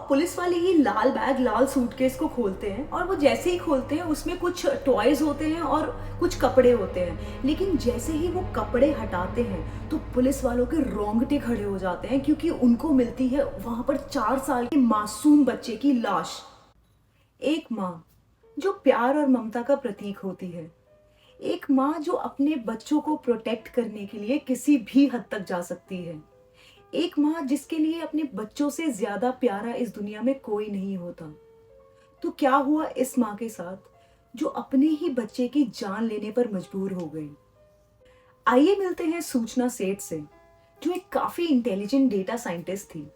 अब पुलिस वाले ये लाल बैग, लाल सूटकेस को खोलते हैं और वो जैसे ही खोलते हैं उसमें कुछ टॉयज होते हैं और कुछ कपड़े होते हैं। लेकिन जैसे ही वो कपड़े हटाते हैं तो पुलिस वालों के रोंगटे खड़े हो जाते हैं, क्योंकि उनको मिलती है वहां पर 4 साल के मासूम बच्चे की लाश। एक माँ जो प्यार और ममता का प्रतीक होती है, एक माँ जो अपने बच्चों को प्रोटेक्ट करने के लिए किसी भी हद तक जा सकती है, एक माँ जिसके लिए अपने बच्चों से ज्यादा प्यारा इस दुनिया में कोई नहीं होता। तो क्या हुआ इस माँ के साथ जो अपने ही बच्चे की जान लेने पर मजबूर हो गई? आइए मिलते हैं सूचना सेठ से, जो एक काफी इंटेलिजेंट डेटा साइंटिस्ट थी।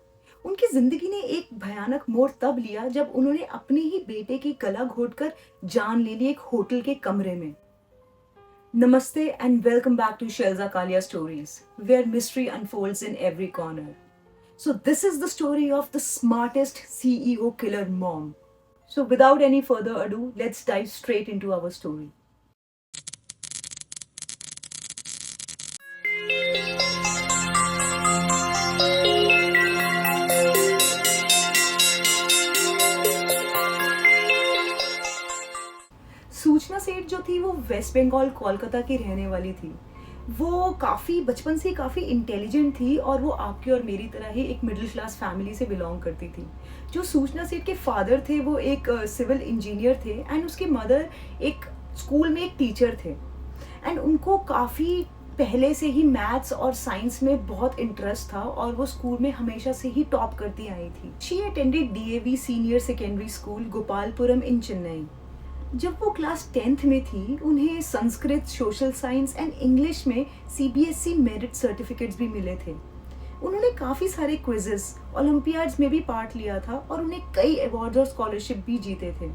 उनकी जिंदगी ने एक भयानक मोड़ तब लिया जब उन्होंने अपने ही बेटे की गला घोटकर जान ले ली एक होटल के कमरे में। Namaste and welcome back to Shelza Kalia Stories, where mystery unfolds in every corner. So this is the story of the smartest CEO killer mom. So without any further ado, let's dive straight into our story. सूचना सेठ जो थी वो waste Bengal Kolkata की रहने वाली थी। वो काफ़ी बचपन से काफ़ी इंटेलिजेंट थी और वो आपकी और मेरी तरह ही एक मिडिल क्लास फैमिली से बिलोंग करती थी। जो सूचना सेठ के फादर थे वो एक सिविल इंजीनियर थे एंड उसके मदर एक स्कूल में एक टीचर थे। एंड उनको काफ़ी पहले से ही मैथ्स और साइंस में बहुत इंटरेस्ट था और वो स्कूल में हमेशा से ही टॉप करती आई थी। She attended DAV senior secondary school Gopalapuram in Chennai. जब वो क्लास 10th में थी उन्हें Sanskrit, social science and English में सीबीएसई मेरिट सर्टिफिकेट्स भी मिले थे। उन्होंने काफ़ी सारे क्विजेस, ओलंपियाड्स में भी पार्ट लिया था और उन्हें कई अवार्ड्स और स्कॉलरशिप भी जीते थे।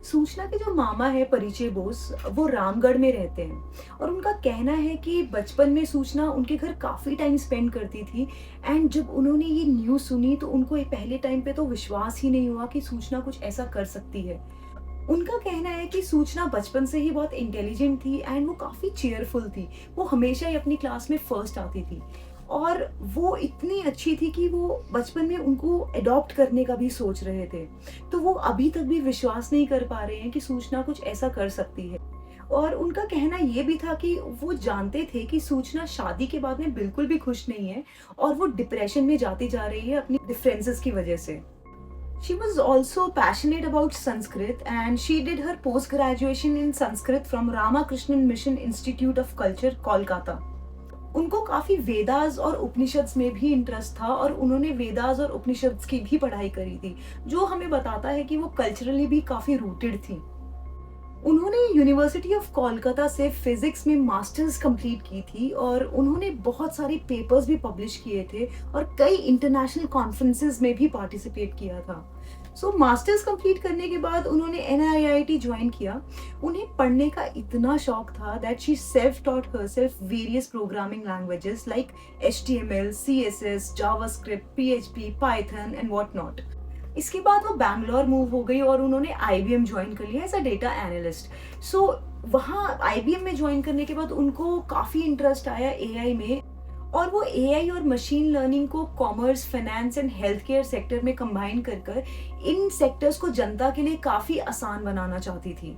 सूचना के जो मामा है परिचय बोस, वो रामगढ़ में रहते हैं और उनका कहना है कि बचपन में सूचना उनके घर काफ़ी टाइम स्पेंड करती थी। एंड जब उन्होंने ये न्यूज़ सुनी तो उनको पहले टाइम पे तो विश्वास ही नहीं हुआ कि सूचना कुछ ऐसा कर सकती है। उनका कहना है कि सूचना बचपन से ही बहुत इंटेलिजेंट थी एंड वो काफ़ी चेयरफुल थी। वो हमेशा ही अपनी क्लास में फर्स्ट आती थी और वो इतनी अच्छी थी कि वो बचपन में उनको अडॉप्ट करने का भी सोच रहे थे। तो वो अभी तक भी विश्वास नहीं कर पा रहे हैं कि सूचना कुछ ऐसा कर सकती है। और उनका कहना ये भी था कि वो जानते थे कि सूचना शादी के बाद में बिल्कुल भी खुश नहीं है और वो डिप्रेशन में जाती जा रही है अपनी डिफरेंसेस की वजह से। She was also passionate about Sanskrit and she did her post-graduation in Sanskrit from Ramakrishnan Mission Institute of Culture, Kolkata. उनको काफ़ी वेदास और उपनिषद्स में भी इंटरेस्ट था और उन्होंने वेदास और उपनिषद्स की भी पढ़ाई करी थी, जो हमें बताता है कि वो कल्चरली भी काफ़ी रूटेड थी। उन्होंने यूनिवर्सिटी ऑफ कोलकाता से फिजिक्स में मास्टर्स कंप्लीट की थी और उन्होंने बहुत सारे पेपर्स भी पब्लिश किए थे और कई इंटरनेशनल कॉन्फ्रेंसेस में भी पार्टिसिपेट किया था। सो मास्टर्स कंप्लीट करने के बाद उन्होंने एनआईआईटी ज्वाइन किया। उन्हें पढ़ने का इतना शौक था that she self taught herself various programming languages like HTML, CSS, JavaScript, PHP, Python and what not. इसके बाद वो बैंगलोर मूव हो गई और उन्होंने आईबीएम ज्वाइन कर लिया एज अ डेटा एनालिस्ट। सो वहाँ आईबीएम में ज्वाइन करने के बाद उनको काफ़ी इंटरेस्ट आया एआई में और वो एआई और मशीन लर्निंग को commerce, finance and health care sector में कंबाइन कर इन सेक्टर्स को जनता के लिए काफ़ी आसान बनाना चाहती थी।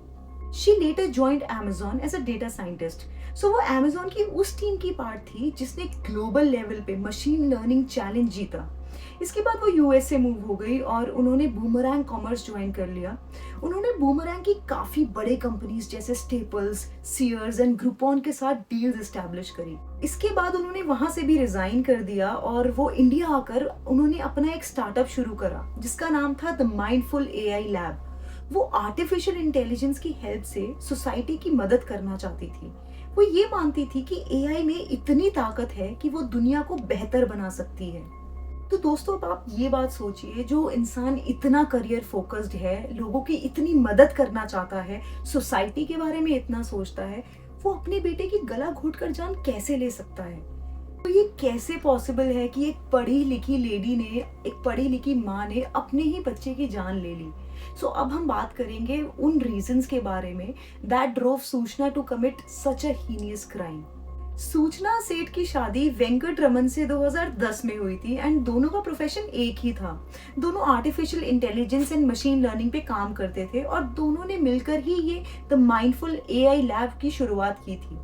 She later joined Amazon as a data scientist. So वो Amazon की उस टीम की पार्ट थी जिसने ग्लोबल लेवल पे मशीन लर्निंग चैलेंज जीता। इसके बाद वो यूएस से मूव हो गई और उन्होंने बूमरैंग कॉमर्स ज्वाइन कर लिया। उन्होंने बूमरैंग की काफ़ी बड़े कंपनीज जैसे स्टेपल्स, सीयर्स एंड ग्रुपॉन के साथ डील्स एस्टैब्लिश करी। इसके बाद उन्होंने वहाँ से भी रिजाइन कर दिया और वो इंडिया आकर उन्होंने अपना एक स्टार्टअप शुरू करा जिसका नाम था द माइंडफुल एआई लैब। वो आर्टिफिशियल इंटेलिजेंस की हेल्प से सोसाइटी की मदद करना चाहती थी। वो ये मानती थी कि एआई में इतनी ताकत है कि वो दुनिया को बेहतर बना सकती है। तो दोस्तों, अब आप ये बात सोचिए, जो इंसान इतना करियर फोकस्ड है, लोगों की इतनी मदद करना चाहता है, सोसाइटी के बारे में इतना सोचता है, वो अपने बेटे की गला घोंटकर जान कैसे ले सकता है? तो ये कैसे पॉसिबल है कि एक पढ़ी लिखी लेडी ने, एक पढ़ी लिखी माँ ने अपने ही बच्चे की जान ले ली? सो अब हम बात करेंगे उन रीजंस के बारे में that drove Suchana to commit such a heinous crime. Suchana Seth की शादी वेंकट रमन से 2010 में हुई थी एंड दोनों का प्रोफेशन एक ही था। दोनों artificial intelligence and machine learning पे काम करते थे और दोनों ने मिलकर ही ये द माइंडफुल एआई लैब की शुरुआत की थी।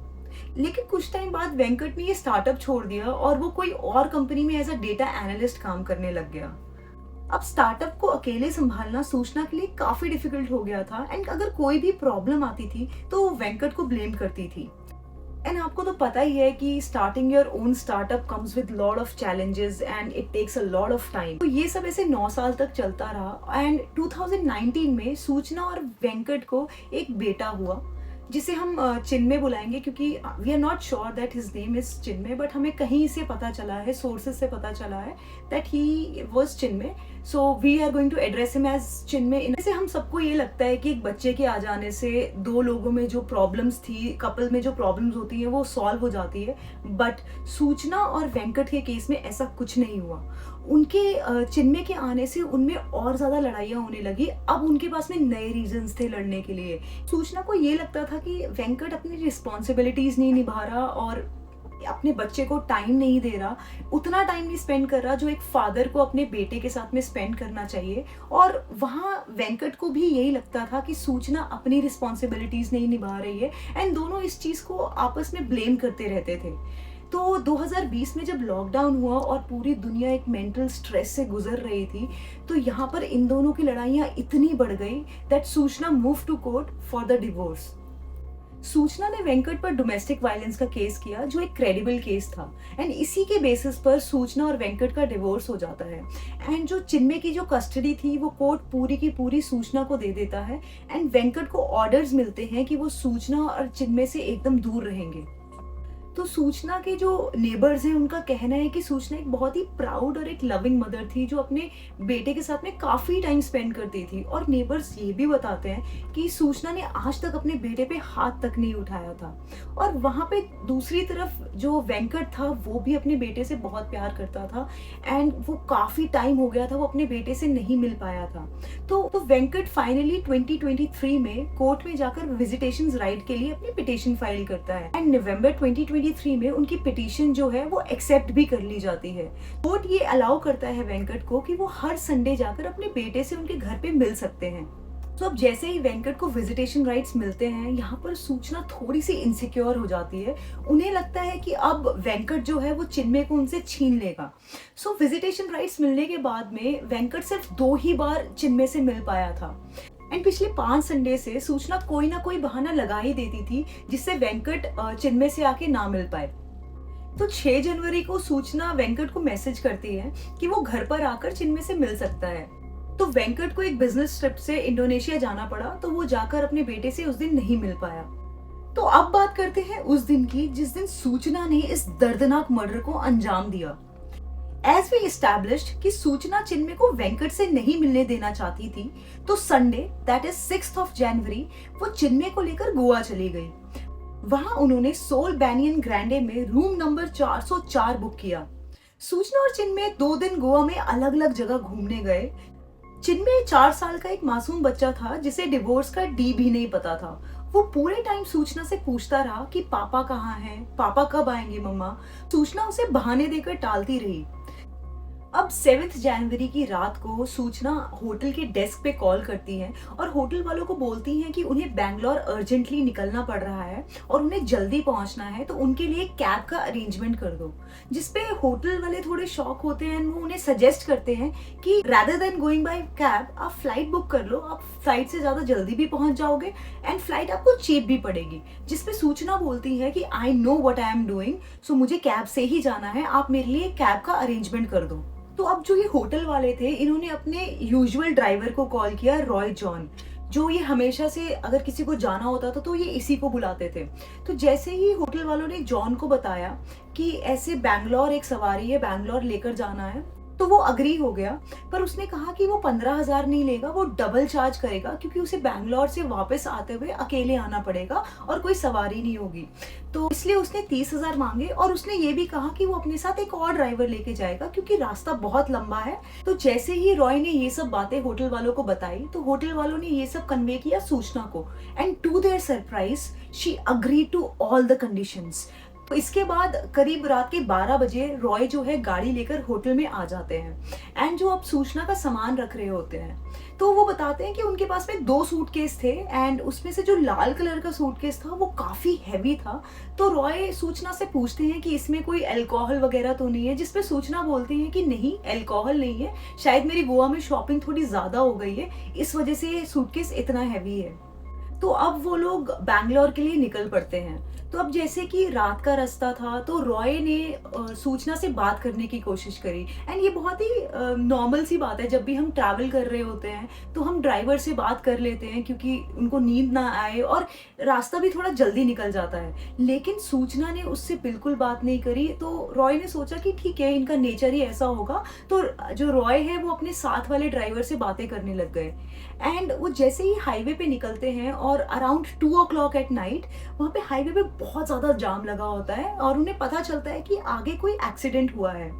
लेकिन कुछ टाइम बाद वेंकट ने ये स्टार्टअप छोड़ दिया और वो कोई और कंपनी में एज अ डेटा एनालिस्ट काम करने लग गया। अब स्टार्टअप को अकेले संभालना सूचना के लिए काफी डिफिकल्ट हो गया था एंड अगर कोई भी प्रॉब्लम आती थी तो वो वेंकट को ब्लेम करती थी। एंड आपको तो पता ही है कि starting your own startup comes with lot of challenges and it takes a lot of time. तो ये सब ऐसे 9 साल तक चलता रहा एंड 2019 में सूचना और वेंकट को एक बेटा हुआ जिसे हम चिन्मय बुलाएंगे, क्योंकि we are not sure that his name is Chinmay, but हमें कहीं से पता चला है, सोर्सेज से पता चला है that he was Chinmay, so we are going to address him as Chinmay. जैसे हम सबको ये लगता है कि एक बच्चे के आ जाने से दो लोगों में जो प्रॉब्लम्स थी, कपल में जो प्रॉब्लम्स होती हैं वो सॉल्व हो जाती है, बट सूचना और वेंकट के केस में ऐसा कुछ नहीं हुआ। उनके चिन्मय के आने से उनमें और ज्यादा लड़ाइयाँ होने लगी। अब उनके पास में नए रीजंस थे लड़ने के लिए। सूचना को ये लगता था कि वेंकट अपनी रिस्पॉन्सिबिलिटीज नहीं निभा रहा और अपने बच्चे को टाइम नहीं दे रहा, उतना टाइम नहीं स्पेंड कर रहा जो एक फादर को अपने बेटे के साथ में स्पेंड करना चाहिए। और वहाँ वेंकट को भी यही लगता था कि सूचना अपनी रिस्पॉन्सिबिलिटीज नहीं निभा रही है एंड दोनों इस चीज को आपस में ब्लेम करते रहते थे। तो 2020 में जब लॉकडाउन हुआ और पूरी दुनिया एक मेंटल स्ट्रेस से गुजर रही थी, तो यहाँ पर इन दोनों की लड़ाइयाँ इतनी बढ़ गई that Suchana move to court for the divorce. Suchana ने वेंकट पर डोमेस्टिक वायलेंस का केस किया जो एक क्रेडिबल केस था एंड इसी के बेसिस पर सूचना और वेंकट का डिवोर्स हो जाता है एंड जो चिन्मय की जो कस्टडी थी वो कोर्ट पूरी की पूरी सूचना को दे देता है एंड वेंकट को ऑर्डर्स मिलते हैं कि वो सूचना और चिन्मय से एकदम दूर रहेंगे। तो सूचना के जो नेबर्स हैं उनका कहना है कि सूचना एक बहुत ही प्राउड और एक लविंग मदर थी जो अपने बेटे के साथ में काफी टाइम स्पेंड करती थी। और नेबर्स ये भी बताते हैं कि सूचना ने आज तक अपने बेटे पे हाथ तक नहीं उठाया था। और वहां पे दूसरी तरफ जो वेंकट था वो भी अपने बेटे से बहुत प्यार करता था एंड वो काफी टाइम हो गया था वो अपने बेटे से नहीं मिल पाया था। तो वेंकट फाइनली 2023 में कोर्ट में जाकर विजिटेशन राइट के लिए अपनी पिटीशन फाइल करता है एंड नवंबर 2023 में उनकी पिटीशन जो है वो एक्सेप्ट भी कर ली जाती है। कोर्ट ये अलाउ करता है वेंकट को कि वो हर संडे जाकर अपने बेटे से उनके घर पे मिल सकते हैं। तो अब जैसे ही वेंकट को विजिटेशन राइट्स मिलते हैं, यहाँ पर सूचना थोड़ी सी इनसिक्योर हो जाती है। उन्हें लगता है कि अब वेंकट जो है वो चिन्मय को उनसे छीन लेगा। सो विजिटेशन राइट्स मिलने के बाद में वेंकट सिर्फ 2 ही बार चिन्मय से मिल पाया था एंड पिछले 5 संडे से सूचना कोई ना कोई बहाना लगा ही देती थी जिससे वेंकट चिन्मय से आके ना मिल पाए। तो 6 जनवरी को सूचना वेंकट को मैसेज करती है कि वो घर पर आकर चिन्मय से मिल सकता है। तो वेंकट को एक बिजनेस ट्रिप से इंडोनेशिया जाना पड़ा, तो वो जाकर अपने बेटे से उस दिन नहीं मिल पाया। तो अब बात करते हैं उस दिन की जिस दिन सूचना ने इस दर्दनाक मर्डर को अंजाम दिया। एज वी एस्टैब्लिश्ड कि सूचना चिन्मय को वेंकट से नहीं मिलने देना चाहती थी, तो संडे दैट इज 6 जनवरी वो चिन्मय को लेकर गोवा चली गई। वहां उन्होंने सोल बैनियन ग्रैंडे में रूम नंबर 404 बुक किया। सूचना और चिन्मय 2 दिन गोवा में अलग अलग जगह घूमने गए। चिन्मय 4 साल का एक मासूम बच्चा था जिसे डिवोर्स का डी भी नहीं पता था। वो पूरे टाइम सूचना से पूछता रहा कि पापा कहाँ हैं, पापा कब आएंगे मम्मा। सूचना उसे बहाने देकर टालती रही। अब 7 जनवरी की रात को सूचना होटल के डेस्क पे कॉल करती है और होटल वालों को बोलती हैं कि उन्हें बैंगलोर अर्जेंटली निकलना पड़ रहा है और उन्हें जल्दी पहुंचना है, तो उनके लिए कैब का अरेंजमेंट कर दो। जिसपे होटल वाले थोड़े शॉक होते हैं। वो उन्हें सजेस्ट करते हैं कि rather than going by cab आप फ्लाइट बुक कर लो, आप फ्लाइट से ज्यादा जल्दी भी पहुंच जाओगे एंड फ्लाइट आपको चीप भी पड़ेगी। जिसपे सूचना बोलती है कि I know what I am doing, so मुझे कैब से ही जाना है, आप मेरे लिए कैब का अरेंजमेंट कर दो। तो अब जो ये होटल वाले थे इन्होंने अपने यूजुअल ड्राइवर को कॉल किया, रॉय जॉन, जो ये हमेशा से अगर किसी को जाना होता था तो ये इसी को बुलाते थे। तो जैसे ही होटल वालों ने जॉन को बताया कि ऐसे बैंगलोर एक सवारी है, बैंगलोर लेकर जाना है, तो वो अग्री हो गया। पर उसने कहा कि वो 15,000 नहीं लेगा, वो डबल चार्ज करेगा क्योंकि उसे बैंगलोर से वापस आते हुए अकेले आना पड़ेगा और कोई सवारी नहीं होगी। तो इसलिए उसने 30,000 मांगे और उसने ये भी कहा कि वो अपने साथ एक और ड्राइवर लेके जाएगा क्योंकि रास्ता बहुत लंबा है। तो जैसे ही रॉय ने ये सब बातें होटल वालों को बताई तो होटल वालों ने ये सब कन्वे किया सूचना को and to their surprise she agree to all the conditions. तो इसके बाद करीब रात के 12 बजे रॉय जो है गाड़ी लेकर होटल में आ जाते हैं एंड जो अब सूचना का सामान रख रहे होते हैं तो वो बताते हैं कि उनके पास में 2 सूटकेस थे एंड उसमें से जो लाल कलर का सूटकेस था वो काफी हैवी था। तो रॉय सूचना से पूछते हैं कि इसमें कोई अल्कोहल वगैरह तो नहीं है, जिसपे सूचना बोलती है कि नहीं, अल्कोहल नहीं है, शायद मेरी गोवा में शॉपिंग थोड़ी ज्यादा हो गई है, इस वजह से सूटकेस इतना हैवी है। तो अब वो लोग बैंगलोर के लिए निकल पड़ते हैं। तो अब जैसे कि रात का रास्ता था तो रॉय ने सूचना से बात करने की कोशिश करी एंड ये बहुत ही नॉर्मल सी बात है, जब भी हम ट्रैवल कर रहे होते हैं तो हम ड्राइवर से बात कर लेते हैं क्योंकि उनको नींद ना आए और रास्ता भी थोड़ा जल्दी निकल जाता है। लेकिन सूचना ने उससे बिल्कुल बात नहीं करी, तो रॉय ने सोचा कि ठीक है, इनका नेचर ही ऐसा होगा। तो जो रॉय है वो अपने साथ वाले ड्राइवर से बातें करने लग गए एंड वो जैसे ही हाईवे पे निकलते हैं और अराउंड 2 o'clock एट नाइट वहाँ पे हाईवे पे बहुत ज्यादा जाम लगा होता है और उन्हें पता चलता है कि आगे कोई एक्सीडेंट हुआ है।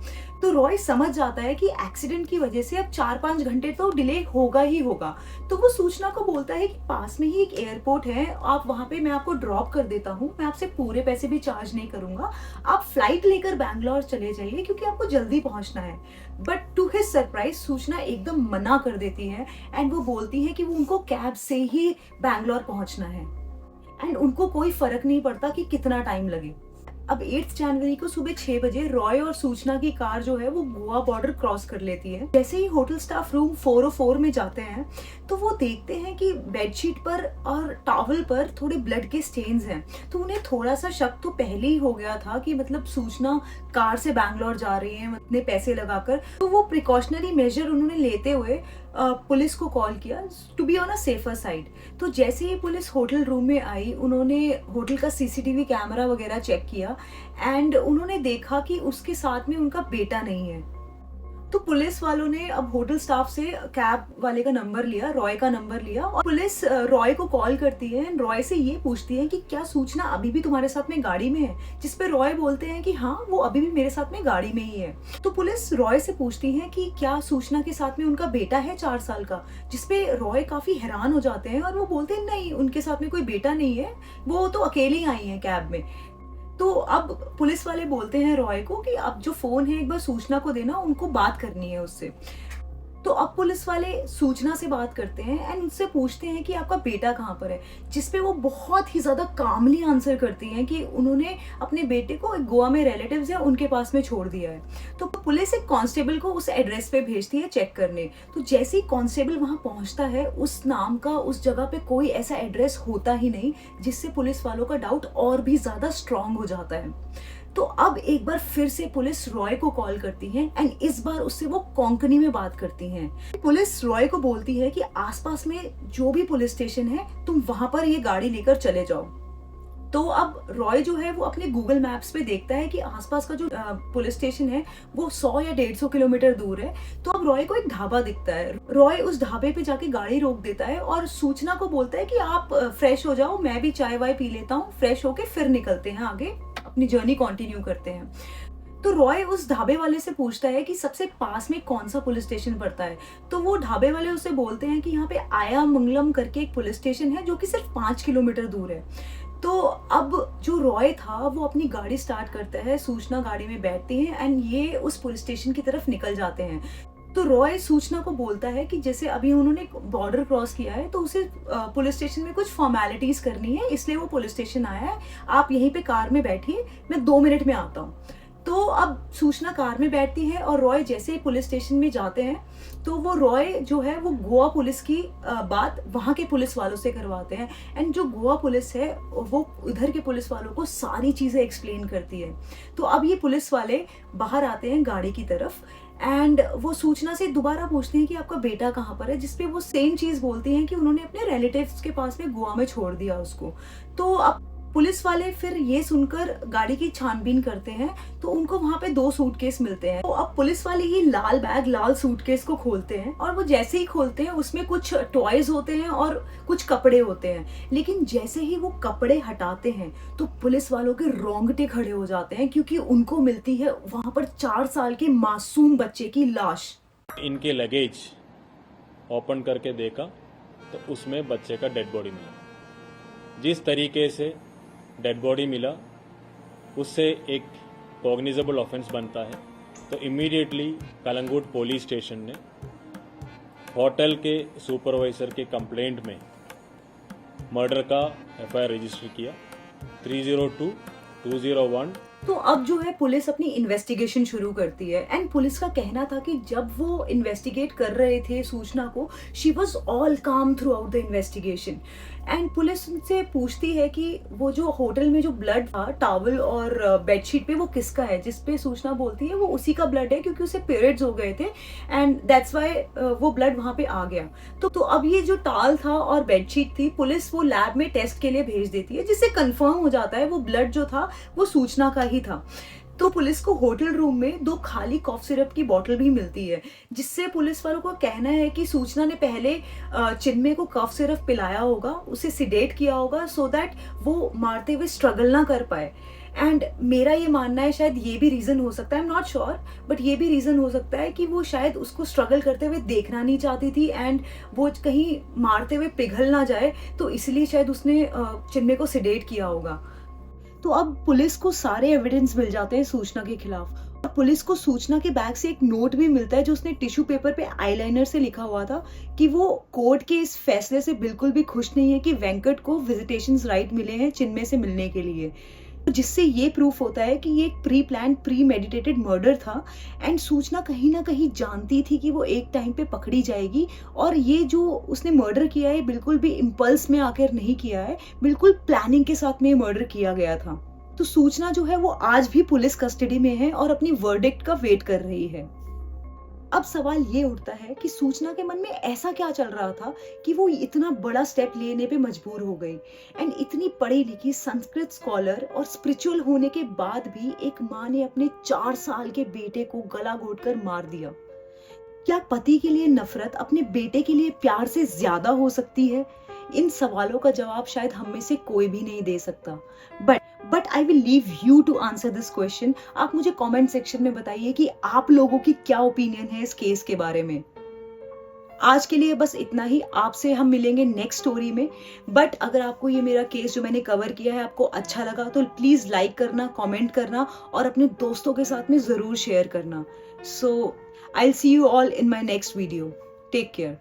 तो रॉय समझ जाता है कि एक्सीडेंट की वजह से अब 4-5 घंटे तो डिले होगा ही होगा। तो वो सूचना को बोलता है कि पास में ही एक एयरपोर्ट है, आप वहां पे मैं आपको ड्रॉप कर देता हूँ, मैं आपसे पूरे पैसे भी चार्ज नहीं करूंगा, आप फ्लाइट लेकर बैंगलोर चले जाइए क्योंकि आपको जल्दी पहुंचना है। बट टू हिज सरप्राइज सूचना एकदम मना कर देती है एंड वो बोलती है कि वो उनको कैब से ही बैंगलोर पहुंचना है एंड उनको कोई फर्क नहीं पड़ता कि कितना टाइम लगे। अब 8 जनवरी को सुबह 6 बजे रॉय और सूचना की कार जो है वो गोवा बॉर्डर क्रॉस कर लेती है। जैसे ही होटल स्टाफ रूम 404 में जाते हैं तो वो देखते हैं कि बेडशीट पर और टॉवल पर थोड़े ब्लड के स्टेन्स हैं। तो उन्हें थोड़ा सा शक तो पहले ही हो गया था कि मतलब सूचना कार से बैंगलोर जा रही है इतने पैसे लगाकर। तो वो प्रिकॉशनरी मेजर उन्होंने लेते हुए पुलिस को कॉल किया to be on a safer side. तो जैसे ही पुलिस होटल रूम में आई उन्होंने होटल का सीसीटीवी कैमरा वगैरह चेक किया एंड उन्होंने देखा कि उसके साथ में उनका बेटा नहीं है। तो पुलिस वालों ने अब होटल स्टाफ से कैब वाले का नंबर लिया, रॉय का नंबर लिया और पुलिस रॉय को कॉल करती है एंड रॉय से ये पूछती है कि क्या सूचना अभी भी तुम्हारे साथ में गाड़ी में है, जिसपे रॉय बोलते हैं कि हाँ, वो अभी भी मेरे साथ में गाड़ी में ही है। तो पुलिस रॉय से पूछती है कि क्या सूचना के साथ में उनका बेटा है 4 साल का, जिसपे रॉय काफी हैरान हो जाते हैं और वो बोलते हैं नहीं, उनके साथ में कोई बेटा नहीं है, वो तो अकेली आई है कैब में। तो अब पुलिस वाले बोलते हैं रॉय को कि अब जो फोन है एक बार सूचना को देना, उनको बात करनी है उससे। तो अब पुलिस वाले सूचना से बात करते हैं एंड उनसे पूछते हैं कि आपका बेटा कहाँ पर है, जिसपे वो बहुत ही ज्यादा कामली आंसर करती हैं कि उन्होंने अपने बेटे को गोवा में रिलेटिव्स है उनके पास में छोड़ दिया है। तो पुलिस एक कांस्टेबल को उस एड्रेस पे भेजती है चेक करने। तो जैसे ही कांस्टेबल वहां पहुंचता है, उस नाम का उस जगह पे कोई ऐसा एड्रेस होता ही नहीं, जिससे पुलिस वालों का डाउट और भी ज्यादा स्ट्रांग हो जाता है। तो अब एक बार फिर से पुलिस रॉय को कॉल करती है एंड इस बार उससे वो कोंकणी में बात करती हैं। पुलिस रॉय को बोलती है कि आसपास में जो भी पुलिस स्टेशन है तुम वहां पर ये गाड़ी लेकर चले जाओ। तो अब रॉय जो है वो अपने गूगल मैप्स पे देखता है कि आसपास का जो पुलिस स्टेशन है वो 100 या 150 किलोमीटर दूर है। तो अब रॉय को एक ढाबा दिखता है, रॉय उस ढाबे पे जाके गाड़ी रोक देता है और सूचना को बोलता है कि आप फ्रेश हो जाओ, मैं भी चाय वाय पी लेता हूँ, फ्रेश होके फिर निकलते हैं, आगे अपनी जर्नी कंटिन्यू करते हैं। तो रॉय उस ढाबे वाले से पूछता है कि सबसे पास में कौन सा पुलिस स्टेशन पड़ता है। तो वो ढाबे वाले उसे बोलते हैं कि यहाँ पे आया मंगलम करके एक पुलिस स्टेशन है जो कि सिर्फ 5 किलोमीटर दूर है। तो अब जो रॉय था वो अपनी गाड़ी स्टार्ट करता है, सूचना गाड़ी में बैठती है एंड ये उस पुलिस स्टेशन की तरफ निकल जाते हैं। तो रॉय सूचना को बोलता है कि जैसे अभी उन्होंने बॉर्डर क्रॉस किया है तो उसे पुलिस स्टेशन में कुछ फॉर्मेलिटीज करनी है, इसलिए वो पुलिस स्टेशन आया है, आप यहीं पे कार में बैठिए, मैं 2 मिनट में आता हूँ। तो अब सूचना कार में बैठती है और रॉय जैसे ही पुलिस स्टेशन में जाते हैं तो वो रॉय जो है वो गोवा पुलिस की बात वहाँ के पुलिस वालों से करवाते हैं एंड जो गोवा पुलिस है वो इधर के पुलिस वालों को सारी चीज़ें एक्सप्लेन करती है। तो अब ये पुलिस वाले बाहर आते हैं गाड़ी की तरफ एंड वो सूचना से दोबारा पूछते हैं कि आपका बेटा कहाँ पर है, जिसपे वो सेम चीज़ बोलती हैं कि उन्होंने अपने रिलेटिव्स के पास में गोवा में छोड़ दिया उसको। तो अब पुलिस वाले फिर ये सुनकर गाड़ी की छानबीन करते हैं तो उनको वहां पे 2 सूटकेस मिलते हैं। तो अब पुलिस वाले ये लाल बैग, लाल सूटकेस को खोलते हैं और वो जैसे ही खोलते हैं उसमें कुछ टॉयज होते हैं और कुछ कपड़े होते हैं। लेकिन जैसे ही वो कपड़े हटाते हैं तो पुलिस वालों के रोंगटे खड़े हो जाते हैं क्योंकि उनको मिलती है वहां पर 4 साल के मासूम बच्चे की लाश। इनके लगेज ओपन करके देखा तो उसमें बच्चे का डेड बॉडी मिला। जिस तरीके से डेड बॉडी मिला उससे एक कॉग्निजेबल ऑफेंस बनता है। तो इमीडिएटली कलंगुट पुलिस स्टेशन ने होटल के सुपरवाइजर के कंप्लेंट में मर्डर का एफआईआर रजिस्टर किया 302-201। तो अब जो है पुलिस अपनी इन्वेस्टिगेशन शुरू करती है एंड पुलिस का कहना था कि जब वो इन्वेस्टिगेट कर रहे थे सूचना को, शी वॉज ऑल काम through out the investigation. And police उनसे पूछती है कि वो जो होटल में जो ब्लड था टॉवल और बेडशीट पे वो किसका है, जिसपे सूचना बोलती है वो उसी का ब्लड है क्योंकि उसे पीरियड्स हो गए थे एंड दैट्स वाई वो ब्लड वहां पे आ गया। तो अब ये जो टॉवल था और बेडशीट थी, पुलिस वो लैब में टेस्ट के लिए भेज देती है, जिससे कंफर्म हो जाता है वो ब्लड जो था वो सूचना का ही था। तो पुलिस को होटल रूम में 2 खाली कॉफ सिरप की बोतल भी मिलती है, जिससे पुलिस वालों का कहना है कि सूचना ने पहले चिन्मय को कॉफ सिरप पिलाया होगा, उसे सिडेट किया होगा सो दैट वो मारते हुए स्ट्रगल ना कर पाए। एंड मेरा ये मानना है शायद ये भी रीजन हो सकता है, I am not sure, but ये भी रीजन हो सकता है कि वो शायद उसको स्ट्रगल करते हुए देखना नहीं चाहती थी एंड वो कहीं मारते हुए पिघल ना जाए, तो इसलिए शायद उसने चिन्मय को सिडेट किया होगा। तो अब पुलिस को सारे एविडेंस मिल जाते हैं सूचना के खिलाफ और पुलिस को सूचना के बैग से एक नोट भी मिलता है जो उसने टिश्यू पेपर पे आईलाइनर से लिखा हुआ था कि वो कोर्ट के इस फैसले से बिल्कुल भी खुश नहीं है कि वेंकट को विजिटेशन राइट मिले हैं चिन्मय से मिलने के लिए, जिससे ये प्रूफ होता है कि ये एक pre plan pre meditated murder था एंड सूचना कहीं ना कहीं जानती थी कि वो एक टाइम पे पकड़ी जाएगी और ये जो उसने मर्डर किया है बिल्कुल भी इम्पल्स में आकर नहीं किया है, बिल्कुल प्लानिंग के साथ में मर्डर किया गया था। तो सूचना जो है वो आज भी पुलिस कस्टडी में है और अपनी वर्डिक्ट का वेट कर रही है। अब सवाल ये उठता है कि सूचना के मन में ऐसा क्या चल रहा था कि वो इतना बड़ा स्टेप लेने पे मजबूर हो गई एंड इतनी पढ़ी लिखी संस्कृत स्कॉलर और स्पिरिचुअल होने के बाद भी एक माँ ने अपने 4 साल के बेटे को गला घोटकर मार दिया। क्या पति के लिए नफरत अपने बेटे के लिए प्यार से ज्यादा हो सकती है? इन सवालों का जवाब शायद हम में से कोई भी नहीं दे सकता, but I will leave you to answer this question. आप मुझे कमेंट सेक्शन में बताइए कि आप लोगों की क्या ओपिनियन है इस केस के बारे में। आज के लिए बस इतना ही, आपसे हम मिलेंगे नेक्स्ट स्टोरी में। बट अगर आपको ये मेरा केस जो मैंने कवर किया है आपको अच्छा लगा तो प्लीज लाइक करना, कमेंट करना और अपने दोस्तों के साथ में जरूर शेयर करना। So I will see you all in my next video. Take care.